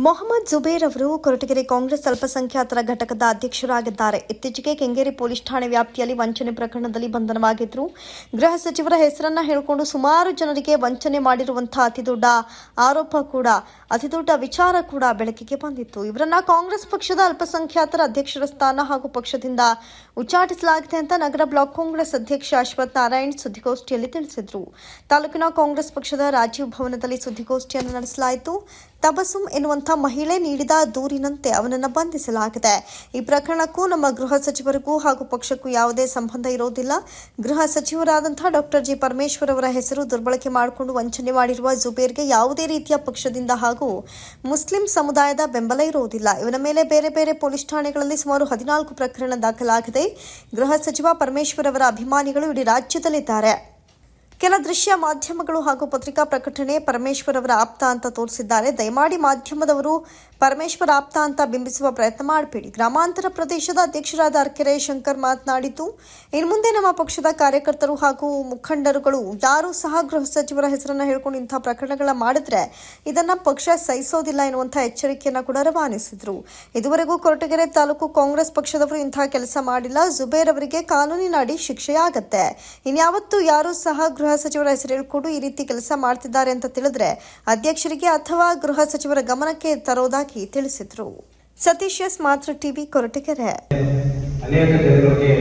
ಮೊಹಮ್ಮದ್ ಜುಬೇರ್ ಅವರು ಕೊರಟಗೆರೆ ಕಾಂಗ್ರೆಸ್ ಅಲ್ಪಸಂಖ್ಯಾತರ ಘಟಕದ ಅಧ್ಯಕ್ಷರಾಗಿದ್ದಾರೆ. ಇತ್ತೀಚೆಗೆ ಕೆಂಗೇರಿ ಪೊಲೀಸ್ ಠಾಣೆ ವ್ಯಾಪ್ತಿಯಲ್ಲಿ ವಂಚನೆ ಪ್ರಕರಣದಲ್ಲಿ ಬಂಧನವಾಗಿದ್ದರು. ಗೃಹ ಸಚಿವರ ಹೆಸರನ್ನ ಹೇಳಿಕೊಂಡು ಸುಮಾರು ಜನರಿಗೆ ವಂಚನೆ ಮಾಡಿರುವಂತಹ ಅತಿದೊಡ್ಡ ವಿಚಾರ ಕೂಡ ಬೆಳಕಿಗೆ ಬಂದಿತ್ತು. ಇವರನ್ನ ಕಾಂಗ್ರೆಸ್ ಪಕ್ಷದ ಅಲ್ಪಸಂಖ್ಯಾತರ ಅಧ್ಯಕ್ಷರ ಸ್ಥಾನ ಹಾಗೂ ಪಕ್ಷದಿಂದ ಉಚ್ಚಾಟಿಸಲಾಗಿದೆ ಅಂತ ನಗರ ಬ್ಲಾಕ್ ಕಾಂಗ್ರೆಸ್ ಅಧ್ಯಕ್ಷ ಅಶ್ವಥ್ ನಾರಾಯಣ್ ಸುದ್ದಿಗೋಷ್ಠಿಯಲ್ಲಿ ತಿಳಿಸಿದರು. ತಾಲೂಕಿನ ಕಾಂಗ್ರೆಸ್ ಪಕ್ಷದ ರಾಜೀವ್ ಭವನದಲ್ಲಿ ಸುದ್ದಿಗೋಷ್ಠಿಯನ್ನು ನಡೆಸಲಾಯಿತು. ತಬಸುಮ್ ಎನ್ನುವಂಥ ಮಹಿಳೆ ನೀಡಿದ ದೂರಿನಂತೆ ಅವನನ್ನು ಬಂಧಿಸಲಾಗಿದೆ. ಈ ಪ್ರಕರಣಕ್ಕೂ ನಮ್ಮ ಗೃಹ ಸಚಿವರಿಗೂ ಹಾಗೂ ಪಕ್ಷಕ್ಕೂ ಯಾವುದೇ ಸಂಬಂಧ ಇರೋದಿಲ್ಲ. ಗೃಹ ಸಚಿವರಾದಂತಹ ಡಾಕ್ಟರ್ ಜಿ ಪರಮೇಶ್ವರ್ ಅವರ ಹೆಸರು ದುರ್ಬಳಕೆ ಮಾಡಿಕೊಂಡು ವಂಚನೆ ಮಾಡಿರುವ ಜುಬೇರ್ಗೆ ಯಾವುದೇ ರೀತಿಯ ಪಕ್ಷದಿಂದ ಹಾಗೂ ಮುಸ್ಲಿಂ ಸಮುದಾಯದ ಬೆಂಬಲ ಇರುವುದಿಲ್ಲ. ಇವನ ಮೇಲೆ ಬೇರೆ ಬೇರೆ ಪೊಲೀಸ್ ಠಾಣೆಗಳಲ್ಲಿ ಸುಮಾರು 14 ಪ್ರಕರಣ ದಾಖಲಾಗಿದೆ. ಗೃಹ ಸಚಿವ ಪರಮೇಶ್ವರ್ ಅವರ ಅಭಿಮಾನಿಗಳು ಇಡೀ ರಾಜ್ಯದಲ್ಲಿದ್ದಾರೆ. ಕೆಲ ದೃಶ್ಯ ಮಾಧ್ಯಮಗಳು ಹಾಗೂ ಪತ್ರಿಕಾ ಪ್ರಕಟಣೆ ಪರಮೇಶ್ವರ್ ಅವರ ಆಪ್ತ ಅಂತ ತೋರಿಸಿದ್ದಾರೆ. ದಯಮಾಡಿ ಮಾಧ್ಯಮದವರು ಪರಮೇಶ್ವರ್ ಆಪ್ತ ಅಂತ ಬಿಂಬಿಸುವ ಪ್ರಯತ್ನ ಮಾಡಬೇಡಿ. ಗ್ರಾಮಾಂತರ ಪ್ರದೇಶದ ಅಧ್ಯಕ್ಷರಾದ ಅರ್ಕೆರೆ ಶಂಕರ್ ಮಾತನಾಡಿತು. ಇನ್ನು ಮುಂದೆ ನಮ್ಮ ಪಕ್ಷದ ಕಾರ್ಯಕರ್ತರು ಹಾಗೂ ಮುಖಂಡರುಗಳು ಯಾರೂ ಸಹ ಗೃಹ ಸಚಿವರ ಹೆಸರನ್ನು ಹೇಳ್ಕೊಂಡು ಇಂತಹ ಪ್ರಕರಣಗಳ ಮಾಡಿದ್ರೆ ಇದನ್ನ ಪಕ್ಷ ಸಹಿಸೋದಿಲ್ಲ ಎನ್ನುವಂತಹ ಎಚ್ಚರಿಕೆಯನ್ನು ಕೂಡ ರವಾನಿಸಿದ್ರು. ಇದುವರೆಗೂ ಕೊರಟಗೆರೆ ತಾಲೂಕು ಕಾಂಗ್ರೆಸ್ ಪಕ್ಷದವರು ಇಂತಹ ಕೆಲಸ ಮಾಡಿಲ್ಲ. ಜುಬೇರ್ ಅವರಿಗೆ ಕಾನೂನಿನ ಅಡಿ ಶಿಕ್ಷೆಯಾಗತ್ತೆ. ಇನ್ಯಾವತ್ತೂ ಯಾರೂ ಸಹ ಗೃಹ ಸಚಿವರ ಹೆಸರು ಹೇಳ್ಕೊಂಡು ಈ ರೀತಿ ಕೆಲಸ ಮಾಡ್ತಿದ್ದಾರೆ ಅಂತ ತಿಳಿದ್ರೆ ಅಧ್ಯಕ್ಷರಿಗೆ ಅಥವಾ ಗೃಹ ಸಚಿವರ ಗಮನಕ್ಕೆ ತರೋದಾಗಿ ತಿಳಿಸಿದ್ರು. ಸತೀಶ್ ಎಸ್ ಮಾತೃ ಟಿವಿ ಕೊರಟಗೆರೆ. ಅನೇಕ ಜನರಿಗೆ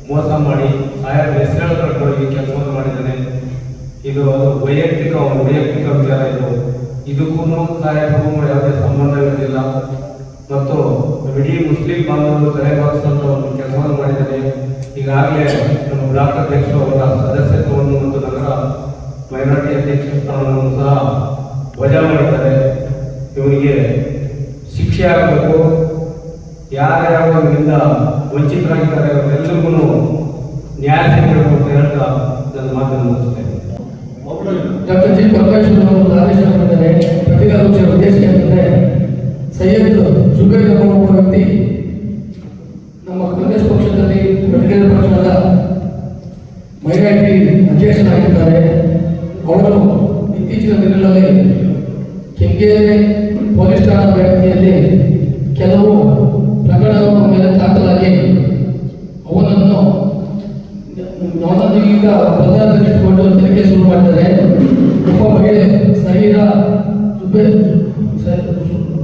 ಮೋಸ ಮಾಡಿ ಸಾಯದ ಹೆಸರುಗಳನ್ನು ಕೆಲಸವನ್ನು ಮಾಡಿದ್ದಾನೆ. ಇದು ವೈಯಕ್ತಿಕ ವಿಚಾರ. ಇದಕ್ಕೂ ಸಾಯಕ್ಕೂ ಯಾವುದೇ ಸಂಬಂಧವಿರಲಿಲ್ಲ ಮತ್ತು ಇಡೀ ಮುಸ್ಲಿಂ ಬಾಂಧವರು ತಲೆಬಾಗಿಸುವಂತ ಒಂದು ಕೆಲಸವನ್ನು ಮಾಡಿದ್ದಾರೆ. ಈಗಾಗಲೇ ನಮ್ಮ ಬ್ಲಾಕ್ ಅಧ್ಯಕ್ಷರು ಅವರ ಸದಸ್ಯತ್ವವನ್ನು ಮತ್ತು ನಗರ ಮೈನಾರಿಟಿ ಅಧ್ಯಕ್ಷ ಸ್ಥಾನವನ್ನು ಸಹ ವಜಾ ಮಾಡಿದ್ದಾರೆ. ಇವರಿಗೆ ಶಿಕ್ಷೆ ಆಗಬೇಕು. ಯಾರ್ಯಾರು ಇದರಿಂದ ವಂಚಿತರಾಗಿದ್ದಾರೆ ಅವರೆಲ್ಲರಿಗೂ ನ್ಯಾಯ ಸಿಗಬೇಕು ಅಂತ ಹೇಳ್ತಾ ನನ್ನ ಮಾತನ್ನು ಮುಗಿಸ್ತೇನೆ. ಡಾಕ್ಟರ್ ಜಿ ಪರಮೇಶ್ವರ್ ಅವರು ಆದೇಶ ಮಾಡಿದ್ದಾರೆ. ಪತ್ರಿಕಾಗೋಷ್ಠಿಯ ಉದ್ದೇಶ ಏನಂದರೆ ಸೈಯದ್ ಜುಬೇರ್ ಎಂಬ ಒಬ್ಬ ವ್ಯಕ್ತಿ ನಮ್ಮ ಕಾಂಗ್ರೆಸ್ ಪಕ್ಷದಲ್ಲಿ ಕೊರಟಗೆರೆ ಪಕ್ಷದ ಮೈನಾರಿಟಿ ಅಧ್ಯಕ್ಷರಾಗಿದ್ದಾರೆ. ಅವರು ಇತ್ತೀಚಿನ ದಿನಗಳಲ್ಲಿ ಕೆಂಗೇರಿ ಪೊಲೀಸ್ ಠಾಣಾ ವ್ಯಾಪ್ತಿಯಲ್ಲಿ ಕೆಲವು ಪ್ರಕರಣಗಳ ಮೇಲೆ ದಾಖಲಾಗಿ ಅವನನ್ನು ಈಗ ಬಂಧನದಲ್ಲಿಟ್ಟುಕೊಂಡು ತನಿಖೆ ಶುರು ಮಾಡಿದ್ದಾರೆ. ಒಬ್ಬ ಮಹಿಳೆ ಸಹೀರಾ ಜುಬೇರ್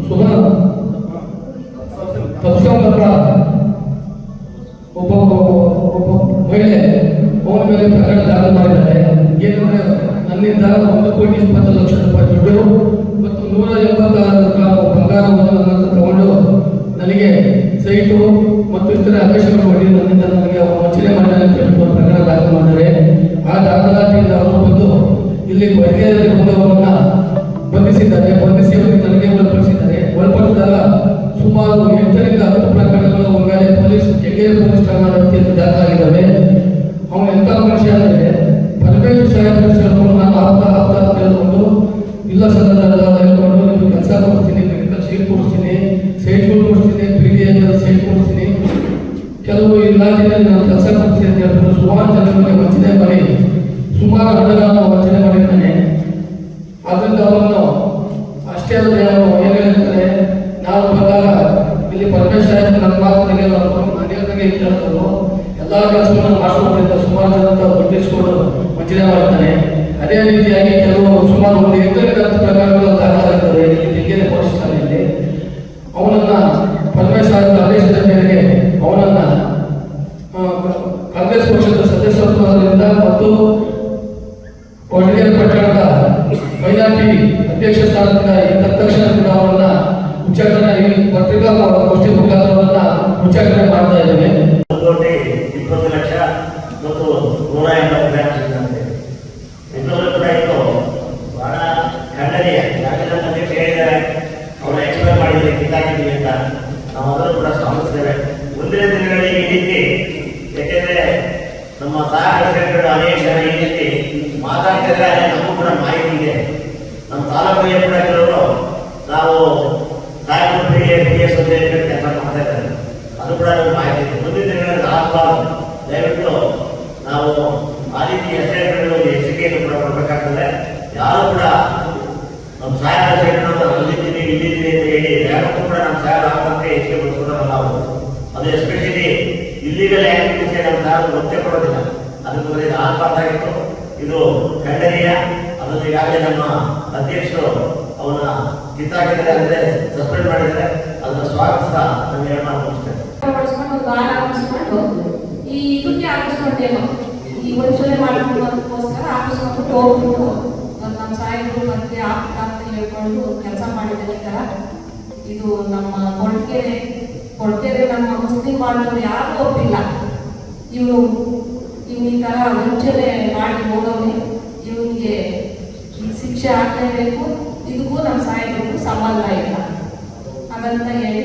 ಒಬ್ಬ ಮಹಿಳೆ ಅವನ ಮೇಲೆ ಪ್ರಕರಣ ದಾಖಲು ಮಾಡಿದ್ದಾರೆ. ಏನಂದ್ರೆ ನನ್ನಿಂದ 1,20,00,000 ರೂಪಾಯಿ ದುಡ್ಡು ಮತ್ತು 186 ಗ್ರಾಂ ಬಂಗಾರವನ್ನು ನನ್ನನ್ನು ತಗೊಂಡು ನನಗೆ ಸೈಟು ಮತ್ತು ಇತರ ಆದೇಶಗಳು ಮಾಡಿ ನನ್ನಿಂದ ನನಗೆ ವಂಚನೆ ಮಾಡಿದ್ದಾರೆ ಅಂತ ಹೇಳ್ಬಿಟ್ಟು ಪ್ರಕರಣ ದಾಖಲು ಮಾಡಿದ್ದಾರೆ. ಆ ದಾಖಲಾತಿಯಿಂದ ಅವರು ಬಂದು ಇಲ್ಲಿ ಕೊರಟಗೆರೆಯಲ್ಲಿ ಬಂದವರನ್ನ ಬಂಧಿಸಿದ್ದಾರೆ. ಬಂಧಿಸಿ ಅವರಿಗೆ ನನಗೆ ಒಳಪಡಿಸಿದ್ದಾರೆ. ಒಳಪಡಿಸಿದಾಗ ಸುಮಾರು 8 ರಿಂದ 10 ಪ್ರಕರಣಗಳು ಒಮ್ಮೆಲೆ ಕೆಂಗೇರಿ ಪೊಲೀಸ್ ಠಾಣಾ ವ್ಯಾಪ್ತಿಯಲ್ಲಿ ದಾಖಲಾಗಿದ್ದಾವೆ. ಅವನು ಎಂಥ ಮನುಷ್ಯ ಅಂದರೆ ಪರಮೇಶ್ವರ್ ಸಾಹೇಬ್ ಹೇಳ್ಕೊಂಡು ನಾನು ಆಪ್ತ ಅಂತ ಹೇಳ್ಕೊಂಡು ಇಲ್ಲ ಸಂದರ್ಭ ಹೇಳ್ಕೊಂಡು ನಿಮಗೆ ಕೆಲಸ ಕೊಡಿಸ್ತೀನಿ, ಮೆಡಿಕಲ್ ಶೀಟ್ ಕೊಡಿಸ್ತೀನಿ, ಸೈಟ್ಗಳು ಕೊಡಿಸ್ತೀನಿ, PDA ಸೈಟ್ ಕೊಡಿಸ್ತೀನಿ, ಕೆಲವು ಇಲಾಖೆಯಲ್ಲಿ ನಾನು ಕೆಲಸ ಕೊಡಿಸ್ತೀನಿ ಅಂತ ಹೇಳ್ಕೊಂಡು ಸುಮಾರು ಜನರಿಗೆ ವಂಚನೆ ಮಾಡಿ ಸುಮಾರು ಹಣಗಳನ್ನು ವಂಚನೆ ಮಾಡಿದ್ದಾನೆ. ಆದ್ದರಿಂದ ಅವರನ್ನು ಅಷ್ಟೇ ಅಲ್ಲದೆ ಅವರು ಏನು ಹೇಳ್ತಾರೆ, ನಾನು ಬಂದಾಗ ಇಲ್ಲಿ ಪರಮೇಶ್ವರ ನನ್ನ ಮಾತು ಮನೆಯೊಂದಿಗೆ ಇಟ್ಟಿರೋದು ಎಲ್ಲ ಕೆಲಸಗಳನ್ನು ಮಾಡಿಸೋದ್ರಿಂದ ಸುಮಾರು ಜನ ಬಡ್ಡಿಸಿಕೊಂಡು ವಂಚನೆ ಮಾಡ್ತಾನೆ. ಅದೇ ರೀತಿಯಾಗಿ ಕೆಲವು ಸುಮಾರು 1 ರಿಂದ 10 ಪ್ರಕರಣಗಳು ದಾಖಲಾಗಿದ್ದಾರೆ ಕೆಂಗೇರಿ ಪೊಲೀಸ್ ಠಾಣೆಯಲ್ಲಿ. ಅವನನ್ನ ಪರಮೇಶ್ವರ ಆದೇಶದ ಮೇರೆಗೆ ಅವನನ್ನ ಕಾಂಗ್ರೆಸ್ ಪಕ್ಷದ ಸದಸ್ಯತ್ವದಿಂದ ಮತ್ತು ಕೊರಟಗೆರೆ ಪಟ್ಟಣದ ಮೈನಾರಿಟಿ ಅಧ್ಯಕ್ಷ ಸ್ಥಾನದಿಂದ ತಕ್ಷಣ ಕೂಡ ಅವರನ್ನ ಉಚ್ಚಾಟನೆ ಪತ್ರಿಕಾಗೋಷ್ಠಿ ಮುಖಾಂತರ ಉಚ್ಚಾಟನೆ ಮಾಡ್ತಾ ಇದ್ದೇವೆ. 1,20,00,000 ಮತ್ತು 180 ಗ್ರಾಂ ಸಿಗುತ್ತೆ. ಇನ್ನೊಂದು ಕೂಡ ಇದು ಬಹಳ ಖಂಡನೀಯ. ಯಾಕೆಂದ್ರೆ ಅಧ್ಯಕ್ಷ ಹೇಳಿದ್ದಾರೆ ಅವರ ಎಕ್ಸ್ಪ್ಲೇನ್ ಮಾಡಿದರೆ ಕಿತ್ತಾಕಿದ್ದೀವಿ ಅಂತ ನಾವು ಅದನ್ನು ಕೂಡ ಸ್ವಾಗತಿಸ್ತೇವೆ. ಮುಂದಿನ ದಿನಗಳಲ್ಲಿ ಈ ರೀತಿ, ಯಾಕೆಂದರೆ ನಮ್ಮ ಸಹ ಪ್ರೆಸಿಡೆಂಟ್ಗಳು ಅನೇಕ ಜನ ಈ ರೀತಿ ಮಾತಾಡ್ತಿದ್ರೆ ನಮಗೂ ಕೂಡ ಮಾಹಿತಿ ಇದೆ. ನಮ್ಮ ತಾಲೂಕಿಗೆ ಕೂಡ ಕೆಲವರು ನಾವು ಸಾಯಂಕಾಲ PS ಕೆಲಸ ಮಾಡ್ತಾ ಇದ್ದಾರೆ. ಅದು ಕೂಡ ಮಾಹಿತಿ ಇದೆ. ಮುಂದಿನ ದಿನಗಳಲ್ಲಿ ಅದು ಎಸ್ಪೆಷಲಿ ಇಲ್ಲಿಗಲ್ ಆಕ್ಟಿವಿಟೀಸ್ಗೆ ನಮ್ಮ ಸಾರ್ ಒತ್ತೆ ಕೊಡೋದಿಲ್ಲ. ಅದಕ್ಕೆ ಇದು ಆಗಬಾರ್ದಾಗಿತ್ತು. ಇದು ಖಂಡನೀಯ. ಅದನ್ನು ಈಗಾಗಲೇ ನಮ್ಮ ಅಧ್ಯಕ್ಷರು ಅವನ್ನ ಕಿತ್ತಾಕಿದ್ದಾರೆ, ಅಂದ್ರೆ ಸಸ್ಪೆಂಡ್ ಮಾಡಿದ್ದಾರೆ. ಅದನ್ನು ಸ್ವಾಗತಿಸ್ತಾ ನಾನು ಹೇಳಿ ಮಾತನಾಡ್ತೇನೆ. ಈ ಇದಕ್ಕೆ ಹಾಕಿಸ್ಕೊಂಡೇನೋ ಈ ವಂಚನೆ ಮಾಡೋದಕ್ಕೋಸ್ಕರ ಹಾಕಿಸ್ಕೊಂಡು ಹೋಗ್ಬಿಟ್ಟು ನಮ್ಮ ಸಾಹೇಬರು ಮತ್ತೆ ಅಂತ ಹೇಳ್ಕೊಂಡು ಕೆಲಸ ಮಾಡಿದ್ದಾರೆ. ಈ ಥರ ಇದು ನಮ್ಮ ಕೊಡ್ಕೆರೆ ನಮ್ಮ ಮುಸ್ಲಿಂ ಬಾಂಧವರು ಯಾರೂ ಒಪ್ಪಿಲ್ಲ. ಇವನು ಈ ಥರ ವಂಚನೆ ಮಾಡಿ ಹೋಗೋನೆ, ಇವನಿಗೆ ಶಿಕ್ಷೆ ಆಗಲೇಬೇಕು. ಇದಕ್ಕೂ ನಮ್ಮ ಸಾಹೇಬರಿಗೂ ಸಂಬಂಧ ಇಲ್ಲ ಹಾಗಂತ ಹೇಳಿ